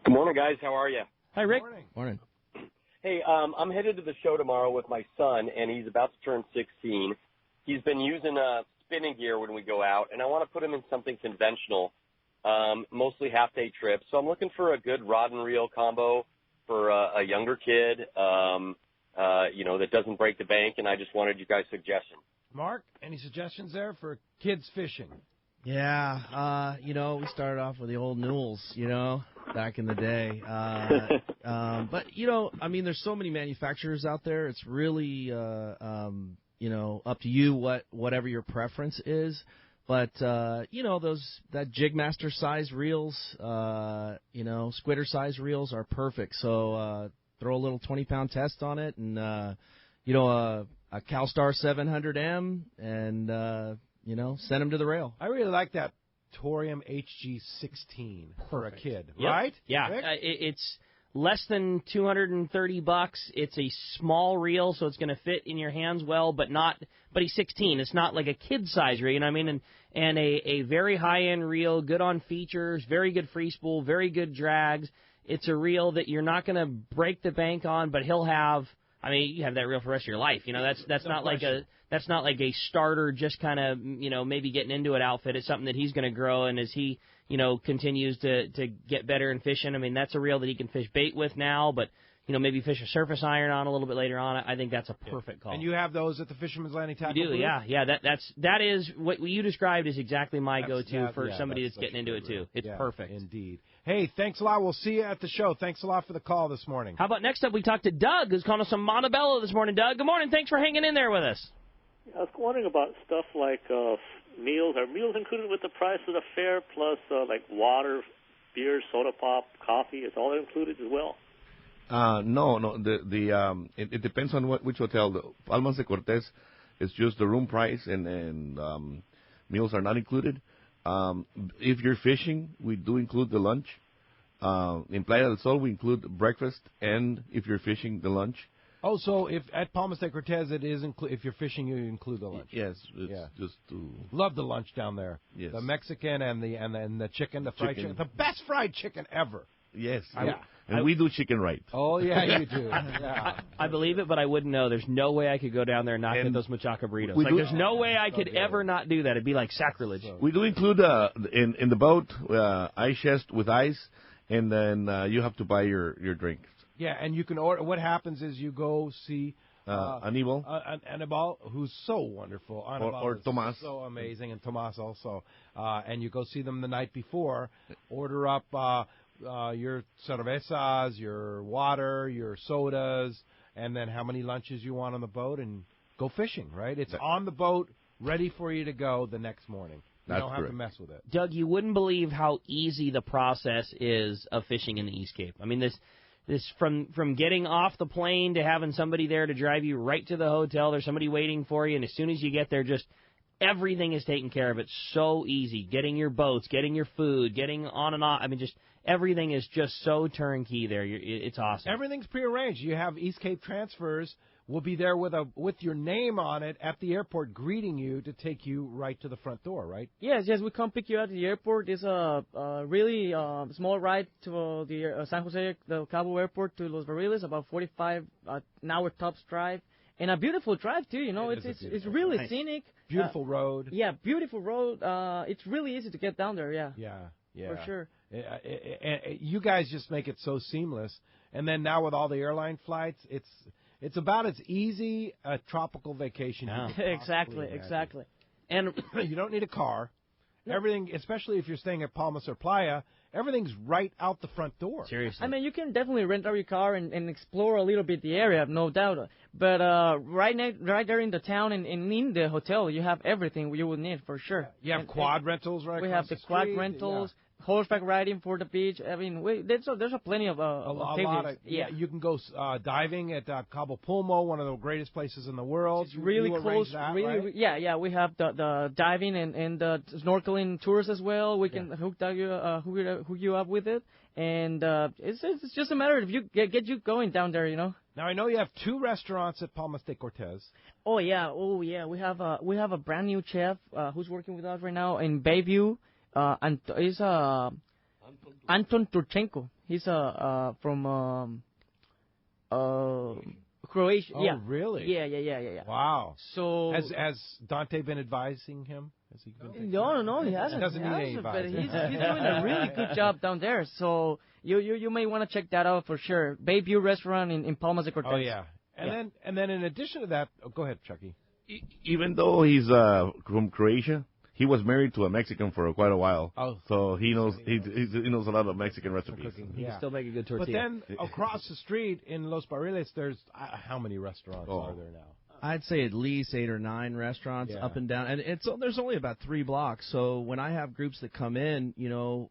Good morning, guys. How are you? Hi, Rick. Morning. Hey, I'm headed to the show tomorrow with my son, and he's about to turn 16. He's been using spinning gear when we go out, and I want to put him in something conventional, mostly half-day trips. So I'm looking for a good rod and reel combo for a younger kid, that doesn't break the bank, and I just wanted you guys' suggestions. Mark, any suggestions there for kids fishing? Yeah, we started off with the old Newells, back in the day. But, there's so many manufacturers out there. It's really, up to you whatever your preference is. But, that Jigmaster size reels, squitter size reels are perfect. So throw a little 20-pound test on it and, a CalStar 700M and, send them to the rail. I really like that Torium HG16 for a kid, Yep. right? Yeah, it's less than $230. It's a small reel, so it's going to fit in your hands well, but he's 16. It's not like a kid-size reel, you know what I mean? And a very high-end reel, good on features, very good free spool, very good drags. It's a reel that you're not going to break the bank on, but he'll have. I mean, you have that reel for the rest of your life. That's not like a starter, just kind of maybe getting into it outfit. It's something that he's going to grow, and as he continues to get better in fishing. I mean, that's a reel that he can fish bait with now, but maybe fish a surface iron on a little bit later on. I think that's a perfect call. And you have those at the Fisherman's Landing Tackle You do, booth? yeah. That is what you described is exactly my go-to for somebody that's getting into it too. It's perfect. Indeed. Hey, thanks a lot. We'll see you at the show. Thanks a lot for the call this morning. How about next up we talk to Doug, who's calling us from Montebello this morning. Doug, good morning. Thanks for hanging in there with us. I was wondering about stuff like meals. Are meals included with the price of the fare, plus like water, beer, soda pop, coffee? Is all that included as well? No. It depends on which hotel. The Palmas de Cortez is just the room price, and meals are not included. If you're fishing, we do include the lunch. In Playa del Sol, we include breakfast, and if you're fishing, the lunch. Oh, so if at Palmas de Cortez it is if you're fishing, you include the lunch. Yes, it's just to love the lunch down there. Yes. The Mexican and the chicken, the fried chicken, the best fried chicken ever. Yes, and we do chicken right. Oh yeah, you do. Yeah. I believe it, but I wouldn't know. There's no way I could go down there and not get those machaca burritos. There's no way I could ever not do that. It'd be like sacrilege. We do include in the boat ice chest with ice, and then you have to buy your drinks. Yeah, and you can order. What happens is you go see Anibal, Anibal, who's so wonderful. Or Tomas, so amazing, and Tomas also. And you go see them the night before. Order up your cervezas, your water, your sodas, and then how many lunches you want on the boat, and go fishing. Right? It's on the boat, ready for you to go the next morning. You don't have to mess with it. Doug, you wouldn't believe how easy the process is of fishing in the East Cape. I mean, this from getting off the plane to having somebody there to drive you right to the hotel. There's somebody waiting for you, and as soon as you get there, just everything is taken care of. It's so easy. Getting your boats, getting your food, getting on and off. I mean, just everything is just so turnkey there. It's awesome. Everything's prearranged. You have East Cape transfers will be there with your name on it at the airport, greeting you to take you right to the front door, right? Yes, we come pick you at the airport. It's a really small ride to the San Jose, the Cabo Airport to Los Barriles, about 45 an hour tops drive, and a beautiful drive too. It's really scenic. Beautiful road. Yeah, beautiful road. It's really easy to get down there. Yeah. Yeah. For sure. You guys just make it so seamless, and then now with all the airline flights, it's about as easy a tropical vacation. You could Exactly. And you don't need a car. Everything, especially if you're staying at Palmas or Playa, everything's right out the front door. Seriously. I mean, you can definitely rent out your car and explore a little bit the area, no doubt. But right there in the town and in the hotel, you have everything you would need for sure. You have quad rentals, right? We have the quad rentals. Horseback riding for the beach. I mean, there's a plenty of activities. You can go diving at Cabo Pulmo, one of the greatest plays in the world. It's really close. That, really, right? Yeah. We have the diving and the snorkeling tours as well. We can hook you up with it, and it's just a matter of you get you going down there. Now I know you have 2 restaurants at Palmas de Cortez. Oh yeah. We have a brand new chef who's working with us right now in Bayview. He's Anton Turchenko. He's from Croatia. Oh, really? Yeah. Wow. So has Dante been advising him? Has he been No, he hasn't. Doesn't need any But advice. he's doing a really good job down there. So you may want to check that out for sure. Bayview Restaurant in Palmas de Cortez. Oh yeah. And then in addition to that, go ahead, Chucky. Even though he's from Croatia, he was married to a Mexican for quite a while. Oh, so he knows he knows a lot of Mexican recipes. He can still make a good tortilla. But then across the street in Los Barriles, there's how many restaurants are there now? I'd say at least 8 or 9 restaurants up and down, and there's only about 3 blocks. So when I have groups that come in,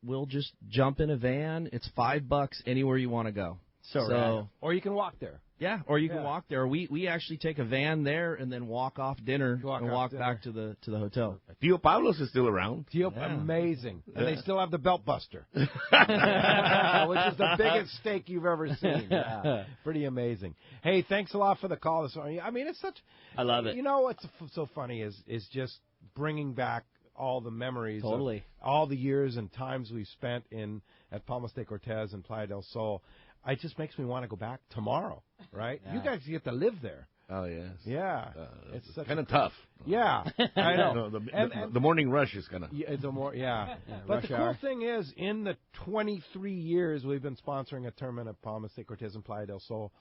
we'll just jump in a van. It's $5 anywhere you want to go. So or you can walk there. Yeah, or you can walk there. We actually take a van there and then walk off dinner and walk back to the hotel. Tio Pablo's is still around. Amazing. And they still have the Belt Buster, which is the biggest steak you've ever seen. Yeah. Pretty amazing. Hey, thanks a lot for the call this morning. I mean, it's such... I love it. What's so funny is just bringing back all the memories totally. Of all the years and times we've spent at Palmas de Cortez and Playa del Sol. It just makes me want to go back tomorrow, right? Yeah. You guys get to live there. Oh, yes. Yeah. It's kind of tough. Yeah, I know. The morning rush is kind of... Yeah, but the cool thing is, in the 23 years we've been sponsoring a tournament at Palmas de Cortez and Playa del Sol,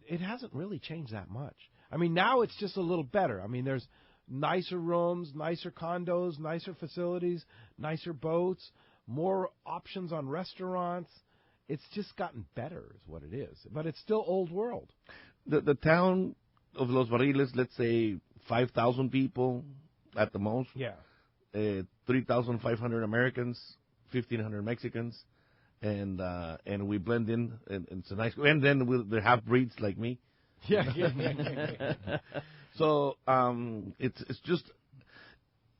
it hasn't really changed that much. I mean, now it's just a little better. I mean, there's nicer rooms, nicer condos, nicer facilities, nicer boats, more options on restaurants. It's just gotten better is what it is. But it's still old world. The town of Los Barriles, let's say 5,000 people at the most. Yeah. 3,500 Americans, 1,500 Mexicans. And we blend in. And it's a nice... And then the half-breeds like me. Yeah. So it's just...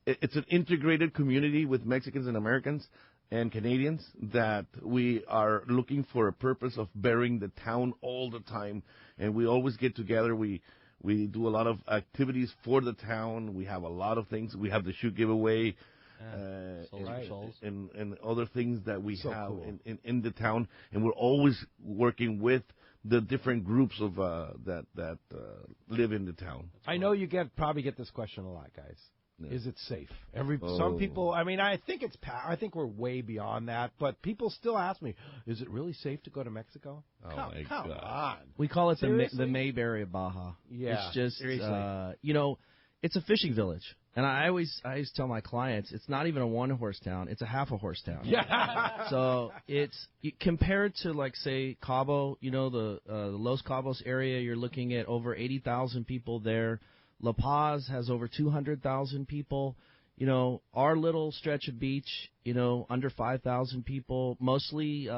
It's an integrated community with Mexicans and Americans and Canadians that we are looking for a purpose of bettering the town all the time. And we always get together. We do a lot of activities for the town. We have a lot of things. We have the shoe giveaway and other things that we have cool. in the town. And we're always working with the different groups of that live in the town. I know you probably get this question a lot, guys. Yeah. Is it safe? Some people. I mean, I think I think we're way beyond that. But people still ask me, "Is it really safe to go to Mexico?" Come on. We call it the Mayberry of Baja. Yeah, it's just it's a fishing village, and I always tell my clients it's not even a 1-horse town; it's a half a horse town. Yeah. So it's compared to like say Cabo, the Los Cabos area, you're looking at over 80,000 people there. La Paz has over 200,000 people. Our little stretch of beach, under 5,000 people, mostly,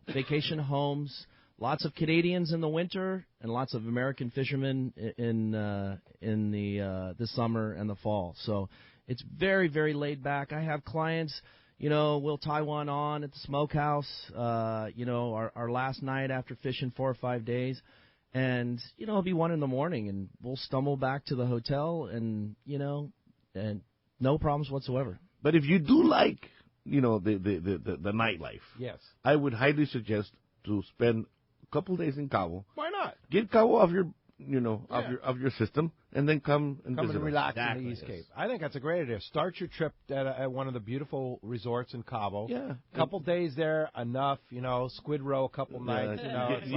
vacation homes, lots of Canadians in the winter and lots of American fishermen in the summer and the fall. So it's very, very laid back. I have clients, we'll tie one on at the smokehouse, our last night after fishing 4 or 5 days. And, it'll be 1 in the morning, and we'll stumble back to the hotel, and, and no problems whatsoever. But if you do like, the nightlife, yes, I would highly suggest to spend a couple days in Cabo. Why not? Get Cabo off your, of your system, and then come and Come visit and relax us. in the East Cape. I think that's a great idea. Start your trip at one of the beautiful resorts in Cabo. Yeah. Couple days there, enough, Squid Row, a couple nights, it's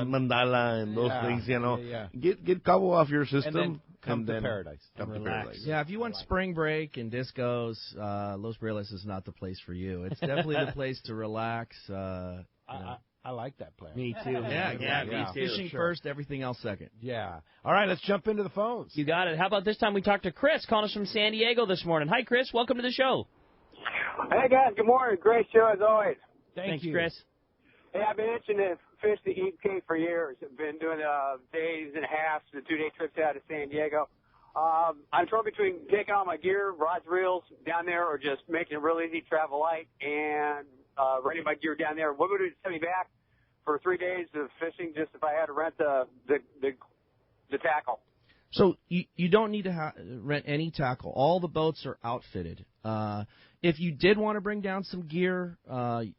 Mandala and those things, Get Cabo off your system. And then come to paradise. Come to paradise. Yeah, if you want spring break and discos, Los Brieles is not the place for you. It's definitely the place to relax. I like that plan. Me too. Yeah, me too. Fishing first, everything else second. Yeah. All right, let's jump into the phones. You got it. How about this time we talked to Chris, calling us from San Diego this morning. Hi, Chris. Welcome to the show. Hey, guys. Good morning. Great show, as always. Thanks, Chris. Hey, I've been itching to fish the East Cape for years. I've been doing days and halves, the 2-day trips out to San Diego. I'm torn between taking all my gear, rods, reels down there, or just making it real easy, travel light, and renting my gear down there. What would it send me back for 3 days of fishing just if I had to rent the tackle? So you don't need to rent any tackle. All the boats are outfitted. If you did want to bring down some gear,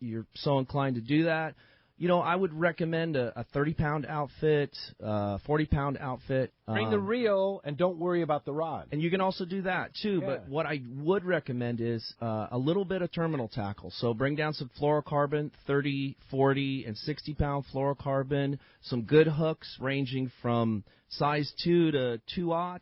you're so inclined to do that, I would recommend a 30-pound outfit, 40-pound outfit. Bring the reel and don't worry about the rod. And you can also do that, too. Yeah. But what I would recommend is a little bit of terminal tackle. So bring down some fluorocarbon, 30, 40, and 60-pound fluorocarbon, some good hooks ranging from size 2 to 2/0,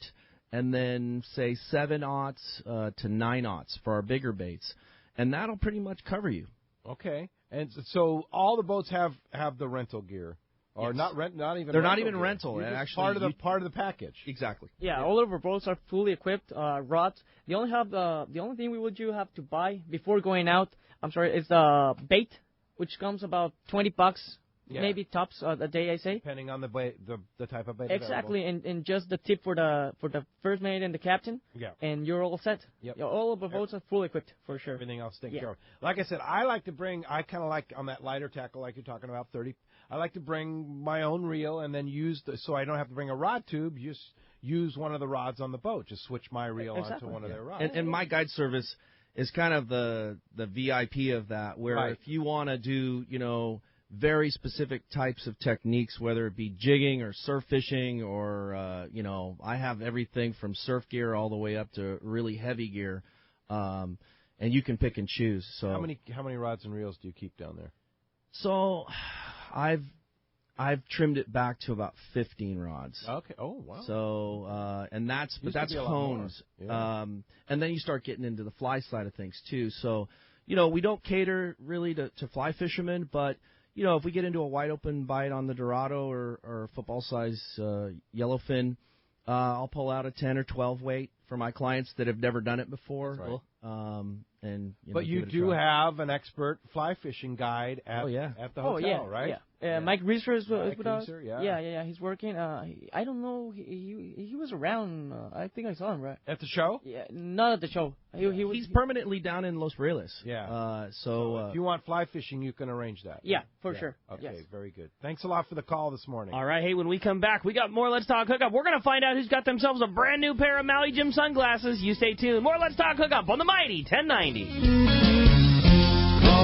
and then, say, 7/0 to 9/0 for our bigger baits. And that'll pretty much cover you. Okay. And so all the boats have the rental gear, or Yes. not even. They're rental not even gear. rental. You're just Actually, part of the package. Exactly. Yeah, all of our boats are fully equipped. Rods. The only thing you have to buy before going out, is the bait, which comes about $20, maybe tops a day. I say. Depending on the type of bait. Exactly, and just the tip for the first mate and the captain. Yeah. And you're all set. Yep. Yeah, all of our boats are fully equipped for sure. Everything else taken care of. Like I said, I kind of like on that lighter tackle, like you're talking about, 30. I like to bring my own reel and then so I don't have to bring a rod tube. Just use one of the rods on the boat. Just switch my reel onto one of their rods. And my guide service is kind of the VIP of that, where if you want to do, very specific types of techniques, whether it be jigging or surf fishing or, I have everything from surf gear all the way up to really heavy gear, and you can pick and choose. So how many rods and reels do you keep down there? So I've trimmed it back to about 15 rods. Okay. Oh, wow. So and that's be a lot hones. more. Yeah. And then you start getting into the fly side of things too. So, we don't cater really to fly fishermen, but if we get into a wide open bite on the Dorado or football size yellowfin, I'll pull out a 10 or 12 weight for my clients that have never done it before. That's right. But you do have an expert fly fishing guide at the hotel, right? Yeah. Mike Reeser is Mike with us. Reeser, yeah. Yeah. He's working. I don't know. He was around. I think I saw him right at the show. Yeah, not at the show. He's permanently down in Los Brieles. Yeah. So if you want fly fishing, you can arrange that. Yeah, for sure. Okay, yes. Very good. Thanks a lot for the call this morning. All right, hey, when we come back, we got more Let's Talk Hookup. We're going to find out who's got themselves a brand new pair of Maui Jim sunglasses. You stay tuned. More Let's Talk Hookup on the Mighty 1090. This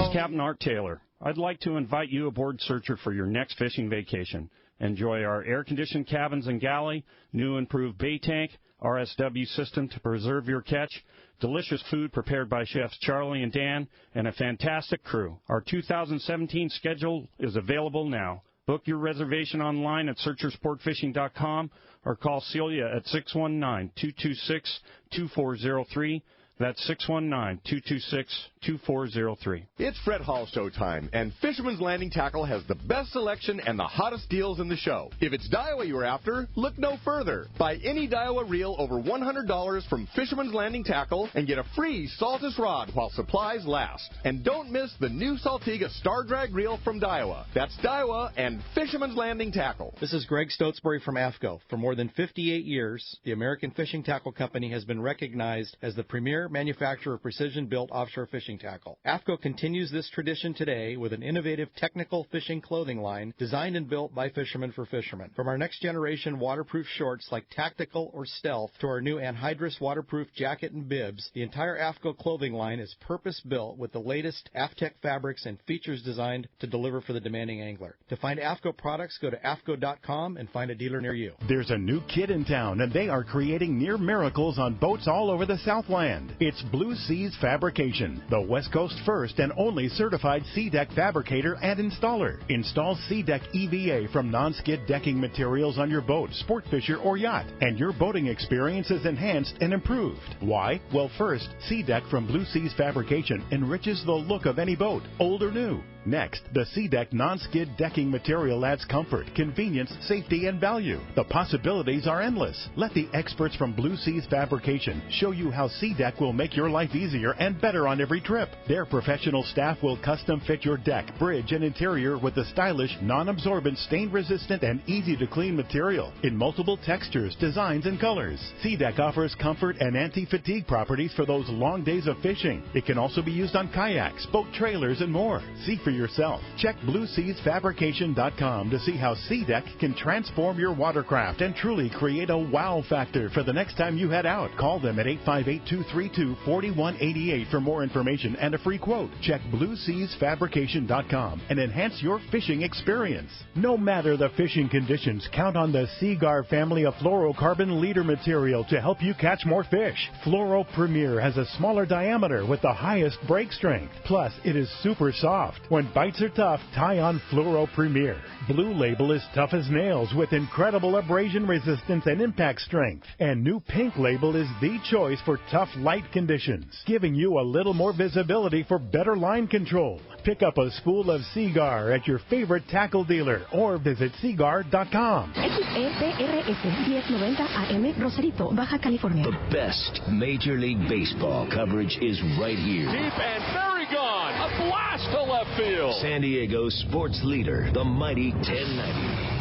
is Captain Art Taylor. I'd like to invite you aboard Searcher for your next fishing vacation. Enjoy our air-conditioned cabins and galley, new improved bait tank, RSW system to preserve your catch, delicious food prepared by chefs Charlie and Dan, and a fantastic crew. Our 2017 schedule is available now. Book your reservation online at searchersportfishing.com or call Celia at 619-226-2403. That's 619-226-2403. It's Fred Hall show time, and Fisherman's Landing Tackle has the best selection and the hottest deals in the show. If it's Daiwa you're after, look no further. Buy any Daiwa reel over $100 from Fisherman's Landing Tackle and get a free Saltus rod while supplies last. And don't miss the new Saltiga Star Drag reel from Daiwa. That's Daiwa and Fisherman's Landing Tackle. This is Greg Stotesbury from AFCO. For more than 58 years, the American Fishing Tackle Company has been recognized as the premier premier manufacturer of precision-built offshore fishing tackle. AFCO continues this tradition today with an innovative technical fishing clothing line designed and built by fishermen for fishermen. From our next-generation waterproof shorts like Tactical or Stealth to our new anhydrous waterproof jacket and bibs, the entire AFCO clothing line is purpose-built with the latest AFTEC fabrics and features designed to deliver for the demanding angler. To find AFCO products, go to AFCO.com and find a dealer near you. There's a new kid in town, and they are creating near miracles on boats all over the Southland. It's Blue Seas Fabrication, the West Coast's first and only certified sea deck fabricator and installer. Install sea deck EVA from non-skid decking materials on your boat, sport fisher, or yacht, and your boating experience is enhanced and improved. Why? Well, first, sea deck from Blue Seas Fabrication enriches the look of any boat, old or new. Next, the SeaDeck non-skid decking material adds comfort, convenience, safety, and value. The possibilities are endless. Let the experts from Blue Seas Fabrication show you how SeaDeck will make your life easier and better on every trip. Their professional staff will custom fit your deck, bridge, and interior with the stylish, non-absorbent, stain-resistant, and easy-to-clean material in multiple textures, designs, and colors. SeaDeck offers comfort and anti-fatigue properties for those long days of fishing. It can also be used on kayaks, boat trailers, and more. See for yourself. Check BlueSeasFabrication.com to see how SeaDeck can transform your watercraft and truly create a wow factor for the next time you head out. Call them at 858-232-4188 for more information and a free quote. Check BlueSeasFabrication.com and enhance your fishing experience. No matter the fishing conditions, count on the Seaguar family of fluorocarbon leader material to help you catch more fish. Fluoro Premier has a smaller diameter with the highest break strength. Plus, it is super soft. When bites are tough, tie on Fluoro Premier. Blue Label is tough as nails with incredible abrasion resistance and impact strength. And new Pink Label is the choice for tough light conditions, giving you a little more visibility for better line control. Pick up a spool of Seaguar at your favorite tackle dealer or visit Seaguar.com. XEPRS 1090 AM, Rosarito, Baja California. The best Major League Baseball coverage is right here. Deep and very gone. A blast to left field. San Diego's sports leader, the mighty 1090.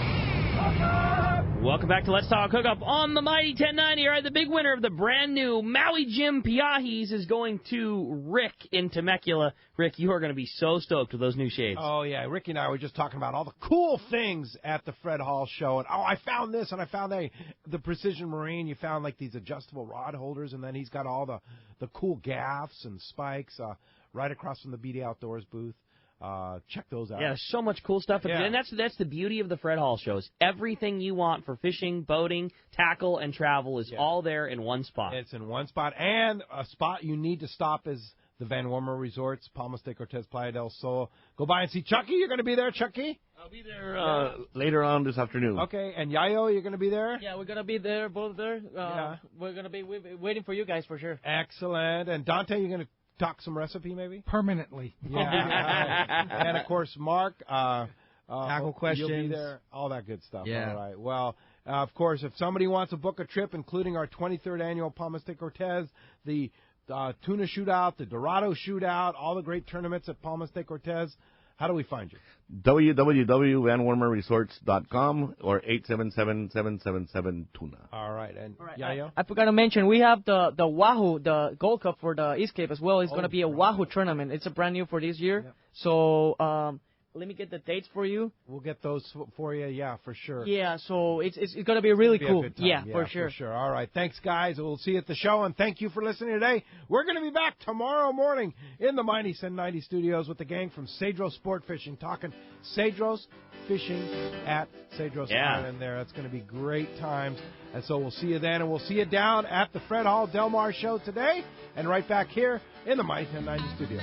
Welcome back to Let's Talk Hookup on the mighty 1090. All right, the big winner of the brand new Maui Jim Piahis is going to Rick in Temecula. Rick, you are going to be so stoked with those new shades. Oh, yeah. Ricky and I were just talking about all the cool things at the Fred Hall show. And, I found this and I found that. The Precision Marine, you found like these adjustable rod holders. And then he's got all the cool gaffs and spikes right across from the BD Outdoors booth. Check those out. Yeah, there's so much cool stuff. Yeah. And that's the beauty of the Fred Hall shows. Everything you want for fishing, boating, tackle, and travel is all there in one spot. It's in one spot. And a spot you need to stop is the VanWormer Resorts, Palmas de Cortez, Playa del Sol. Go by and see Chucky. You're going to be there, Chucky? I'll be there later on this afternoon. Okay. And Yayo, you're going to be there? Yeah, we're going to be there, both there. We're going to be waiting for you guys for sure. Excellent. And Dante, you're going to talk some recipe, maybe? Permanently. Yeah. And, of course, Mark. Tackle questions. You'll be there. All that good stuff. Yeah. All right. Well, of course, if somebody wants to book a trip, including our 23rd annual Palmas de Cortez, the Tuna Shootout, the Dorado Shootout, all the great tournaments at Palmas de Cortez, how do we find you? www.vanwormerresorts.com or 877-777-TUNA. All right. And All right. Yayo? I forgot to mention, we have the Wahoo, the Gold Cup for the East Cape as well. It's going to be a Wahoo tournament. It's a brand new for this year. Yep. So let me get the dates for you. We'll get those for you, yeah, for sure. Yeah, so it's going to be really cool. A good time. Yeah, for sure. All right. Thanks, guys. We'll see you at the show, and thank you for listening today. We're going to be back tomorrow morning in the Mighty 1090 studios with the gang from Cedros Sport Fishing, talking Cedros fishing at Cedros Island there. That's going to be great times. And so we'll see you then, and we'll see you down at the Fred Hall Del Mar show today, and right back here in the Mighty 1090 studios.